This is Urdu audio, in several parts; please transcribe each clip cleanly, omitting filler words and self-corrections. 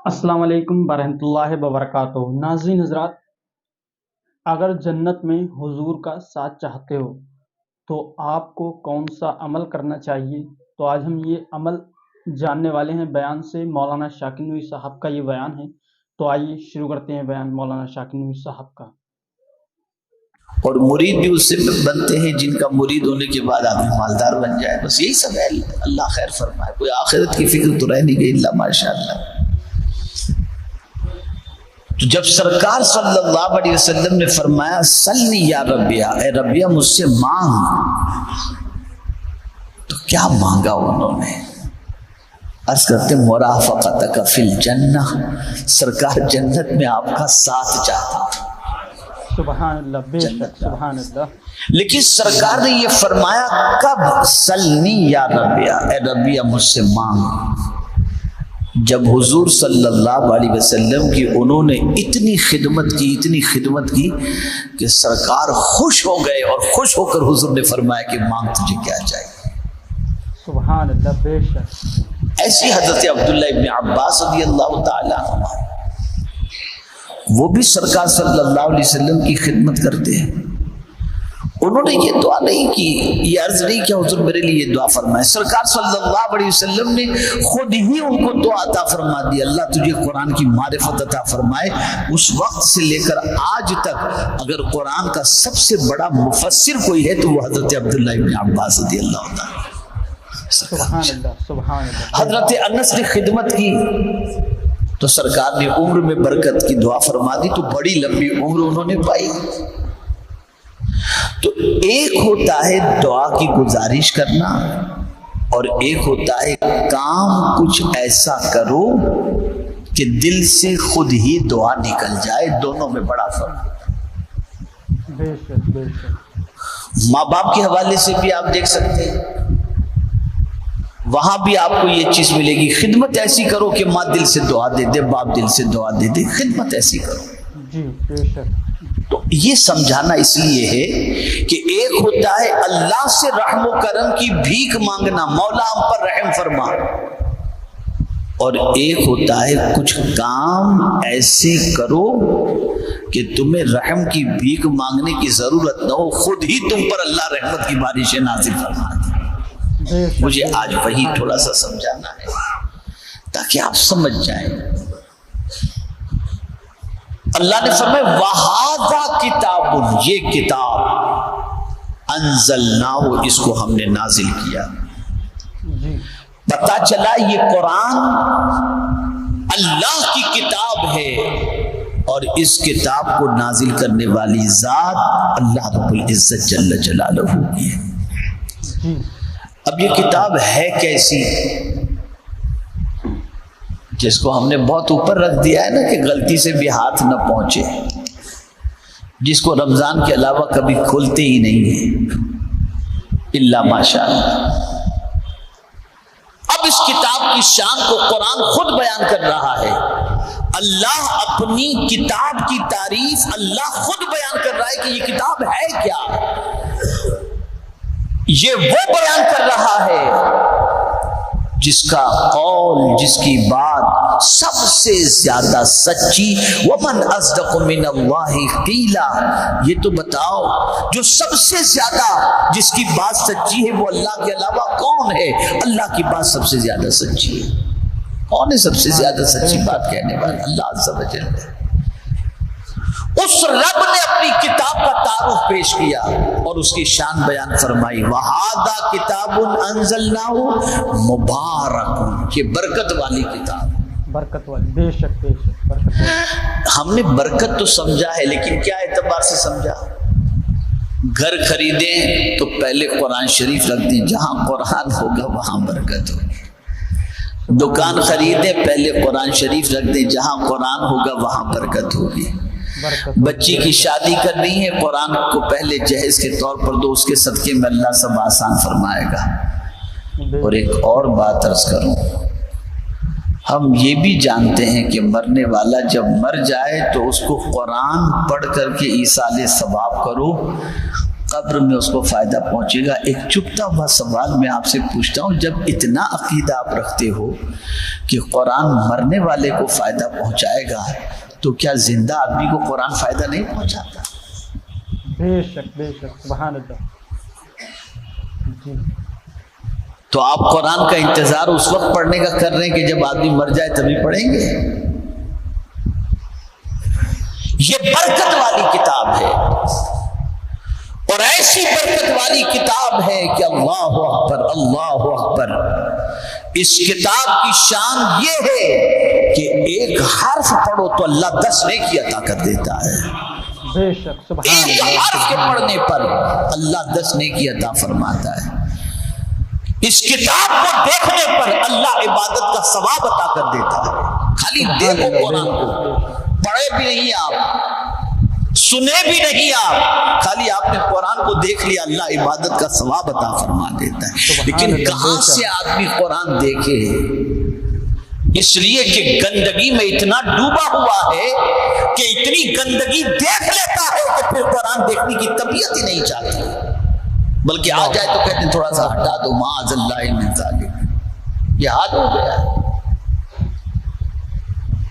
السلام علیکم ورحمۃ اللہ وبرکاتہ۔ ناظرین حضرات، اگر جنت میں حضور کا ساتھ چاہتے ہو تو آپ کو کون سا عمل کرنا چاہیے؟ تو آج ہم یہ عمل جاننے والے ہیں بیان سے۔ مولانا شاکر نوری صاحب کا یہ بیان ہے، تو آئیے شروع کرتے ہیں بیان مولانا شاکر نوری صاحب کا۔ اور مرید بھی اس سے بنتے ہیں جن کا مرید ہونے کے بعد آدمی مالدار بن جائے، بس یہی سب ہے۔ اللہ خیر فرمائے، کوئی آخرت کی فکر تو رہ نہیں گئی اللہ ماشاء اللہ۔ تو جب سرکار صلی اللہ علیہ وسلم نے فرمایا سلنی یا ربیہ، اے ربیہ مجھ سے مانگ، تو کیا مانگا انہوں نے؟ عرض کرتے مرافقتک فی الجنہ، سرکار جنت میں آپ کا ساتھ چاہتا تھا۔ سبحان اللہ، بے شک سبحان اللہ۔ لیکن سرکار نے یہ فرمایا کب؟ سلنی یا ربیہ، اے ربیہ مجھ سے مانگ۔ جب حضور صلی اللہ علیہ وسلم کی انہوں نے اتنی خدمت کی کہ سرکار خوش ہو گئے، اور خوش ہو کر حضور نے فرمایا کہ مانگ تجھے کیا چاہیے۔ سبحان اللہ، بے شک۔ ایسی حضرت عبداللہ ابن عباس رضی اللہ تعالیٰ عنہ، وہ بھی سرکار صلی اللہ علیہ وسلم کی خدمت کرتے ہیں۔ انہوں نے یہ دعا نہیں کی، یہ عرض نہیں کیا حضور میرے لیے یہ دعا فرمائے، سرکار صلی اللہ علیہ وسلم نے خود ہی ان کو دعا عطا فرما دی، اللہ تجھے قرآن کی معرفت عطا فرمائے۔ اس وقت سے لے کر آج تک اگر قرآن کا سب سے بڑا مفسر کوئی ہے تو وہ حضرت عبداللہ ابن عباس رضی اللہ تعالیٰ۔ سبحان اللہ، سبحان اللہ۔ حضرت انس نے خدمت کی تو سرکار نے عمر میں برکت کی دعا فرما دی، تو بڑی لمبی عمر انہوں نے پائی۔ تو ایک ہوتا ہے دعا کی گزارش کرنا، اور ایک ہوتا ہے کام کچھ ایسا کرو کہ دل سے خود ہی دعا نکل جائے، دونوں میں بڑا فرق۔ بے شک بے شک۔ ماں باپ کے حوالے سے بھی آپ دیکھ سکتے ہیں، وہاں بھی آپ کو یہ چیز ملے گی، خدمت ایسی کرو کہ ماں دل سے دعا دے دے، باپ دل سے دعا دے دے، خدمت ایسی کرو۔ جی بے شک۔ تو یہ سمجھانا اس لیے ہے کہ ایک ہوتا ہے اللہ سے رحم و کرم کی بھیک مانگنا، مولا ہم پر رحم فرما، اور ایک ہوتا ہے کچھ کام ایسے کرو کہ تمہیں رحم کی بھیک مانگنے کی ضرورت نہ ہو، خود ہی تم پر اللہ رحمت کی بارشیں نازل فرما دے۔ مجھے آج وہی تھوڑا سا سمجھانا ہے تاکہ آپ سمجھ جائیں۔ اللہ نے فرمایا وَهَذَا کتاب، یہ کتاب انزلناہ، اس کو ہم نے نازل کیا۔ پتا چلا یہ قرآن اللہ کی کتاب ہے، اور اس کتاب کو نازل کرنے والی ذات اللہ رب العزت جل جلالہ کی ہے۔ اب یہ کتاب ہے کیسی، جس کو ہم نے بہت اوپر رکھ دیا ہے نا کہ غلطی سے بھی ہاتھ نہ پہنچے، جس کو رمضان کے علاوہ کبھی کھولتے ہی نہیں ہیں الا ماشاء اللہ۔ اب اس کتاب کی شان کو قرآن خود بیان کر رہا ہے، اللہ اپنی کتاب کی تعریف اللہ خود بیان کر رہا ہے کہ یہ کتاب ہے کیا۔ یہ وہ بیان کر رہا ہے جس کا قول، جس کی بات سب سے زیادہ سچی، وَمَنْ أَصْدَقُ مِنَ اللَّهِ قِيلًا، یہ تو بتاؤ جو سب سے زیادہ جس کی بات سچی ہے وہ اللہ کے علاوہ کون ہے؟ اللہ کی بات سب سے زیادہ سچی ہے۔ کون ہے سب سے زیادہ سچی بات کہنے والا؟ اللہ عز و جل ہے۔ اس رب نے اپنی کتاب کا تعارف پیش کیا اور اس کی شان بیان فرمائی، وَهَذَا کِتَابٌ أَنزَلْنَاهُ مُبَارَكٌ، یہ برکت والی کتاب، برکت والی، بے شک بے شک، برکت والی۔ ہم نے برکت تو سمجھا ہے، لیکن کیا اعتبار سے سمجھا؟ گھر خریدیں تو پہلے قرآن شریف رکھ دیں، جہاں قرآن ہوگا وہاں برکت ہوگی۔ دکان خریدیں پہلے قرآن شریف رکھ دیں، جہاں قرآن ہوگا وہاں برکت ہوگی۔ بچی کی شادی کرنی ہے، قرآن کو پہلے جہیز کے طور پر دو، اس کے صدقے میں اللہ سب آسان فرمائے گا۔ اور ایک اور بات عرض کروں، ہم یہ بھی جانتے ہیں کہ مرنے والا جب مر جائے تو اس کو قرآن پڑھ کر کے ایصال ثواب کرو، قبر میں اس کو فائدہ پہنچے گا۔ ایک چپتا ہوا سوال میں آپ سے پوچھتا ہوں، جب اتنا عقیدہ آپ رکھتے ہو کہ قرآن مرنے والے کو فائدہ پہنچائے گا، تو کیا زندہ آدمی کو قرآن فائدہ نہیں پہنچاتا؟ بے شک سبحان اللہ۔ جی تو آپ قرآن کا انتظار اس وقت پڑھنے کا کر رہے ہیں کہ جب آدمی مر جائے تبھی پڑھیں گے؟ یہ برکت والی کتاب ہے، اور ایسی برکت والی کتاب ہے کہ اللہ اکبر اللہ اکبر۔ اس کتاب کی شان یہ ہے کہ ایک حرف پڑھو تو اللہ 10 نیکی عطا کر دیتا ہے۔ بے شک سبحان ایک اللہ۔ حرف کے پڑھنے پر اللہ 10 نیکی عطا فرماتا ہے۔ اس کتاب کو دیکھنے پر اللہ عبادت کا ثواب عطا کر دیتا ہے۔ خالی دیکھو قرآن کو، پڑھے بھی نہیں آپ، سنے بھی نہیں آپ، خالی آپ نے قرآن کو دیکھ لیا، اللہ عبادت کا ثواب عطا فرما دیتا ہے۔ لیکن کہاں سے آدمی قرآن دیکھے؟ اس لیے کہ گندگی میں اتنا ڈوبا ہوا ہے کہ اتنی گندگی دیکھ لیتا ہے کہ پھر قرآن دیکھنے کی طبیعت ہی نہیں چاہتی، بلکہ آ جائے تو کہتے ہیں تھوڑا سا ہٹا دو، معاذ اللہ من ذالک۔ یہ حال ہو گیا ہے۔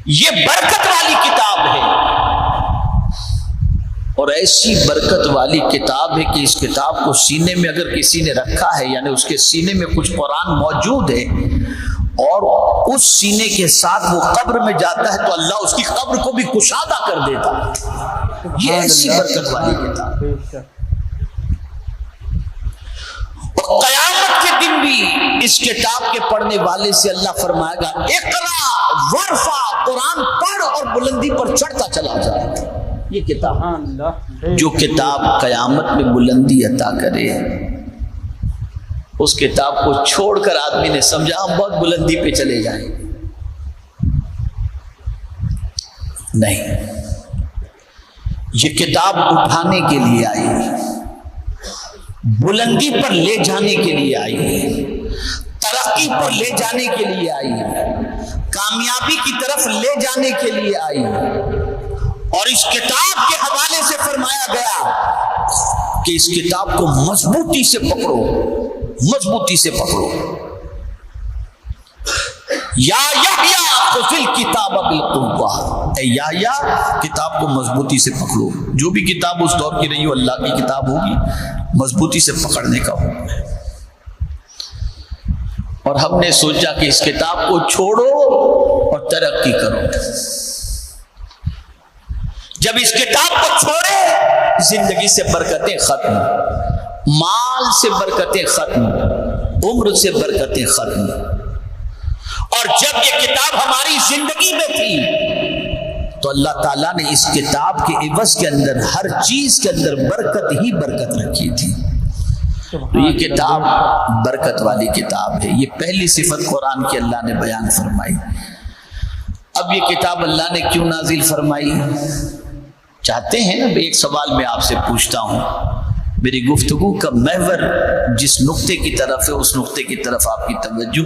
یہ برکت والی کتاب ہے، اور ایسی برکت والی کتاب ہے کہ اس کتاب کو سینے میں اگر کسی نے رکھا ہے، یعنی اس کے سینے میں کچھ قرآن موجود ہے، اور اس سینے کے ساتھ وہ قبر میں جاتا ہے تو اللہ اس کی قبر کو بھی کشادہ کر دیتا ہے۔ یہ ایسی برکت والی کتاب ہے۔ اور قیامت کے دن بھی اس کتاب کے پڑھنے والے سے اللہ فرمائے گا اقرا ورفع، قرآن پڑھ اور بلندی پر چڑھتا چلا جائے۔ یہ کتاب، جو کتاب قیامت میں بلندی عطا کرے، اس کتاب کو چھوڑ کر آدمی نے سمجھا ہم بہت بلندی پہ چلے جائیں، نہیں، یہ کتاب اٹھانے کے لیے آئی ہے، بلندی پر لے جانے کے لیے آئی ہے، ترقی پر لے جانے کے لیے آئی ہے، کامیابی کی طرف لے جانے کے لیے آئی ہے۔ اور اس کتاب کے حوالے سے فرمایا گیا کہ اس کتاب کو مضبوطی سے پکڑو، مضبوطی سے پکڑو۔ یا یحییٰ خذ الکتاب بالقوہ، اے یحییٰ کتاب کو مضبوطی سے پکڑو۔ جو بھی کتاب اس دور کی رہی ہو اللہ کی کتاب ہوگی، مضبوطی سے پکڑنے کا حکم ہے۔ اور ہم نے سوچا کہ اس کتاب کو چھوڑو اور ترقی کرو۔ جب اس کتاب کو چھوڑے، زندگی سے برکتیں ختم، مال سے برکتیں ختم، عمر سے برکتیں ختم۔ اور جب یہ کتاب ہماری زندگی میں تھی تو اللہ تعالیٰ نے اس کتاب کے عوض کے اندر ہر چیز کے اندر برکت ہی برکت رکھی تھی۔ تو یہ کتاب برکت والی کتاب ہے۔ یہ پہلی صفت قرآن کی اللہ نے بیان فرمائی۔ اب یہ کتاب اللہ نے کیوں نازل فرمائی؟ چاہتے ہیں نا، ایک سوال میں آپ سے پوچھتا ہوں، میری گفتگو کا محور جس نقطے کی طرف ہے اس نقطے کی طرف آپ کی توجہ۔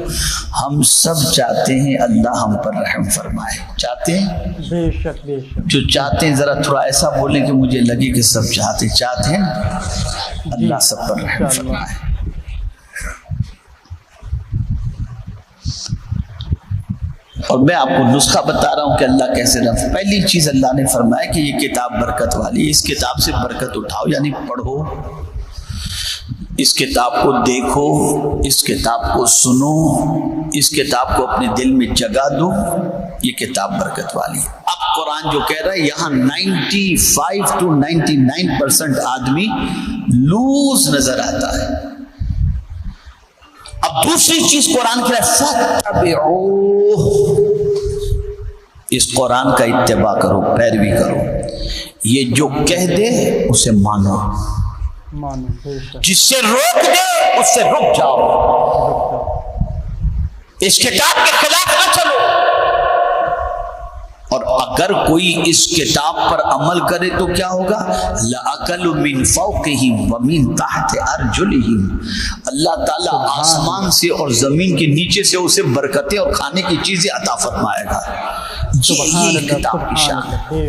ہم سب چاہتے ہیں اللہ ہم پر رحم فرمائے، چاہتے ہیں؟ بے شک بے شک۔ جو چاہتے ہیں ذرا تھوڑا ایسا بولیں کہ مجھے لگے کہ سب چاہتے ہیں اللہ سب پر رحم فرمائے۔ اور میں آپ کو نسخہ بتا رہا ہوں کہ اللہ کیسے رحم۔ پہلی چیز اللہ نے فرمایا کہ یہ کتاب برکت والی، اس کتاب سے برکت اٹھاؤ، یعنی پڑھو، اس کتاب کو دیکھو، اس کتاب کو سنو، اس کتاب کو اپنے دل میں جگہ دو، یہ کتاب برکت والی ہے۔ اب قرآن جو کہہ رہا ہے، یہاں 95 to 99% آدمی لوز نظر آتا ہے۔ اب دوسری چیز قرآن کہہ رہا ہے فَاتَّبِعُوهُ، اس قرآن کا اتباع کرو، پیروی کرو، یہ جو کہہ دے اسے مانو، جس سے روک دے اس سے رک جاؤ، اس کتاب کے خلاف نہ چلو۔ اور اگر کوئی اس کتاب پر عمل کرے تو کیا ہوگا؟ لَأَكَلُوا مِن فَوْقِهِمْ وَمِن تَحْتِ أَرْجُلِهِمْ، اللہ تعالیٰ آسمان سے اور زمین کے نیچے سے اسے برکتیں اور کھانے کی چیزیں عطا فرمائے گا۔ یہ کتاب کی شان ہے۔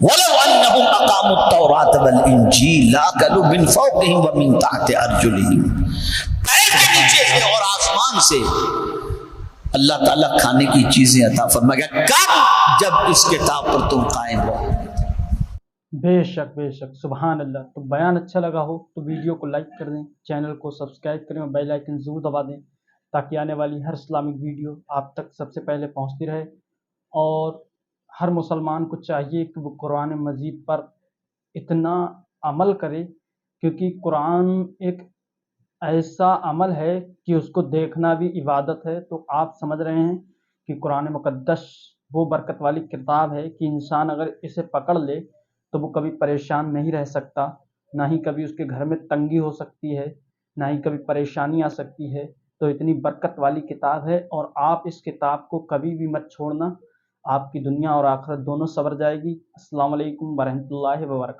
وَلَوْ أَنَّهُمْ أَقَامُوا التَّوْرَاةَ وَالْإِنْجِيلَ لَأَكَلُوا مِنْ فَوْقِهِمْ وَمِنْ تَحْتِ أَرْجُلِهِمْ، پیر کے نیچے سے اور آسمان سے اللہ تعالیٰ کھانے کی چیزیں عطا فرمائے گا، کب؟ جب اس کتاب پر تم قائم رہو۔ بے شک سبحان اللہ۔ تو بیان اچھا لگا ہو تو ویڈیو کو لائک کر دیں، چینل کو سبسکرائب کریں اور بیل آئیکن ضرور دبا دیں تاکہ آنے والی ہر اسلامک ویڈیو آپ تک سب سے پہلے پہنچتی رہے۔ اور ہر مسلمان کو چاہیے کہ وہ قرآن مجید پر اتنا عمل کرے، کیونکہ قرآن ایک ایسا عمل ہے کہ اس کو دیکھنا بھی عبادت ہے۔ تو آپ سمجھ رہے ہیں کہ قرآن مقدس وہ برکت والی کتاب ہے کہ انسان اگر اسے پکڑ لے تو وہ کبھی پریشان نہیں رہ سکتا، نہ ہی کبھی اس کے گھر میں تنگی ہو سکتی ہے، نہ ہی کبھی پریشانی آ سکتی ہے۔ تو اتنی برکت والی کتاب ہے اور آپ اس کتاب کو کبھی بھی مت چھوڑنا، آپ کی دنیا اور آخرت دونوں سنور جائے گی۔ السلام علیکم ورحمۃ اللہ وبرکاتہ۔